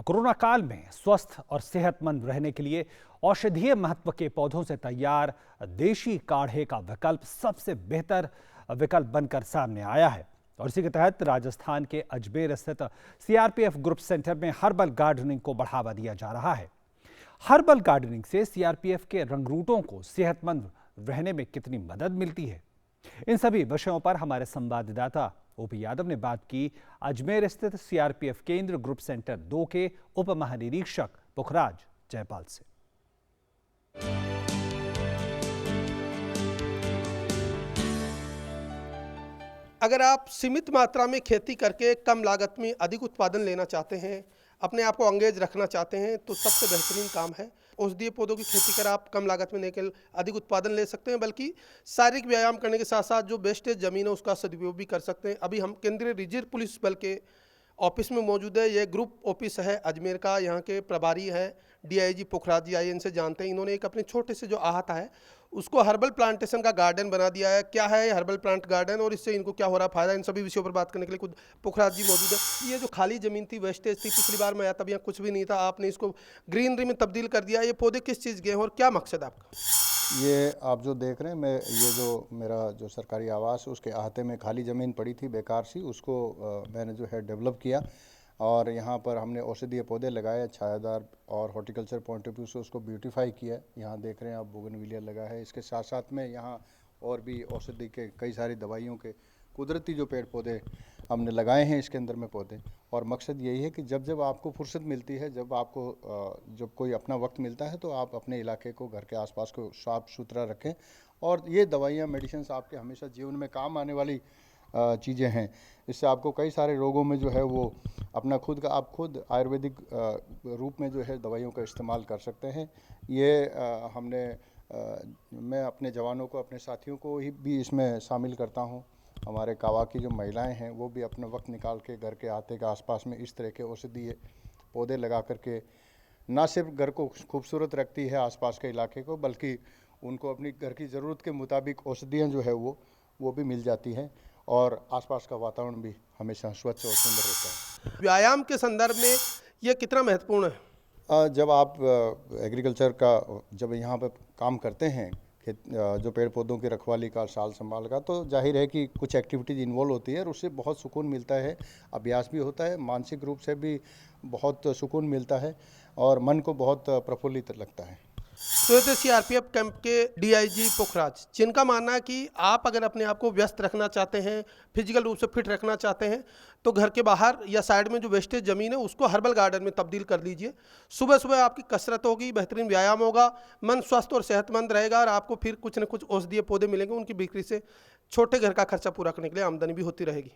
Corona काल में स्वस्थ और सेहतमंद रहने के लिए औषधीय महत्व के पौधों से तैयार देशी काढ़े का विकल्प सबसे बेहतर विकल्प बनकर सामने आया है। और इसी के तहत राजस्थान के अजमेर स्थित सीआरपीएफ ग्रुप सेंटर में हर्बल गार्डनिंग को बढ़ावा दिया जा रहा है। हर्बल गार्डनिंग से सीआरपीएफ के रंगरूटों को सेहतमंद रहने में कितनी मदद मिलती है, इन सभी विषयों पर हमारे संवाददाता ओपी यादव ने बात की अजमेर स्थित सीआरपीएफ केंद्र ग्रुप सेंटर 2 के उप महानिरीक्षक पुखराज जयपाल से। अगर आप सीमित मात्रा में खेती करके कम लागत में अधिक उत्पादन लेना चाहते हैं, अपने आप को अंगेज रखना चाहते हैं, तो सबसे बेहतरीन काम है औषधीय पौधों की खेती कर आप कम लागत में नहीं केवल अधिक उत्पादन ले सकते हैं बल्कि शारीरिक व्यायाम करने के साथ साथ जो वेस्टेज जमीन है उसका सदुपयोग भी कर सकते हैं। अभी हम केंद्रीय रिजर्व पुलिस बल के ऑफिस में मौजूद है। ये ग्रुप ऑफिस है अजमेर का। यहाँ के प्रभारी है डीआईजी पुखराज जी, आइए इनसे जानते हैं। इन्होंने एक अपने छोटे से जो आहता है उसको हर्बल प्लांटेशन का गार्डन बना दिया है। क्या है ये हर्बल प्लांट गार्डन और इससे इनको क्या हो रहा फायदा, इन सभी विषयों पर बात करने के लिए खुद पुखराज जी मौजूद है। ये जो खाली जमीन थी, वेस्टेज थी, पिछली बार मैं आया तब यहाँ कुछ भी नहीं था, आपने इसको ग्रीनरी में तब्दील कर दिया। ये पौधे किस चीज़ के हैं और क्या मकसद आपका? ये आप जो देख रहे हैं, मैं ये जो मेरा जो सरकारी आवास उसके अहाते में खाली ज़मीन पड़ी थी बेकार सी, उसको मैंने जो है डेवलप किया और यहाँ पर हमने औषधीय पौधे लगाए, छायादार और हॉर्टिकल्चर पॉइंट ऑफ व्यू से उसको ब्यूटीफाई किया। यहाँ देख रहे हैं आप बोगनविलिया लगा है। इसके साथ साथ में यहाँ और भी औषधि के कई सारी दवाइयों के कुदरती जो पेड़ पौधे हमने लगाए हैं इसके अंदर में पौधे। और मकसद यही है कि जब जब आपको फुर्सत मिलती है, जब आपको जब कोई अपना वक्त मिलता है, तो आप अपने इलाके को, घर के आसपास को साफ सुथरा रखें। और ये दवाइयाँ, मेडिसिन आपके हमेशा जीवन में काम आने वाली चीज़ें हैं। इससे आपको कई सारे रोगों में जो है वो अपना खुद का, आप खुद आयुर्वेदिक रूप में जो है दवाइयों का इस्तेमाल कर सकते हैं। ये मैं अपने जवानों को, अपने साथियों को ही भी इसमें शामिल करता हूँ। हमारे कावा की जो महिलाएं हैं वो भी अपना वक्त निकाल के घर के अहाते के आसपास में इस तरह के औषधीय पौधे लगा करके ना सिर्फ घर को खूबसूरत रखती है, आसपास के इलाके को, बल्कि उनको अपनी घर की ज़रूरत के मुताबिक औषधियाँ जो है वो भी मिल जाती हैं और आसपास का वातावरण भी हमेशा स्वच्छ और सुंदर रहता है। व्यायाम के संदर्भ में ये कितना महत्वपूर्ण है? जब आप एग्रीकल्चर का जब यहाँ पर काम करते हैं, जो पेड़ पौधों की रखवाली का, साल संभाल का, तो जाहिर है कि कुछ एक्टिविटीज़ इन्वॉल्व होती है और उससे बहुत सुकून मिलता है। अभ्यास भी होता है, मानसिक रूप से भी बहुत सुकून मिलता है और मन को बहुत प्रफुल्लित लगता है। तो ये थे सीआरपीएफ कैंप के डीआईजी पुखराज, जिनका मानना है कि आप अगर अपने आप को व्यस्त रखना चाहते हैं, फिजिकल रूप से फिट रखना चाहते हैं, तो घर के बाहर या साइड में जो वेस्टेज ज़मीन है उसको हर्बल गार्डन में तब्दील कर लीजिए। सुबह सुबह आपकी कसरत होगी, बेहतरीन व्यायाम होगा, मन स्वस्थ और सेहतमंद रहेगा और आपको फिर कुछ न कुछ औषधीय पौधे मिलेंगे। उनकी बिक्री से छोटे घर का खर्चा पूरा करने के लिए आमदनी भी होती रहेगी।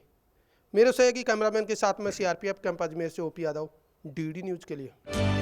मेरे सहयोगी कैमरामैन के साथ में सीआरपीएफ कैंप अजमेर से ओपी यादव, डीडी न्यूज़ के लिए।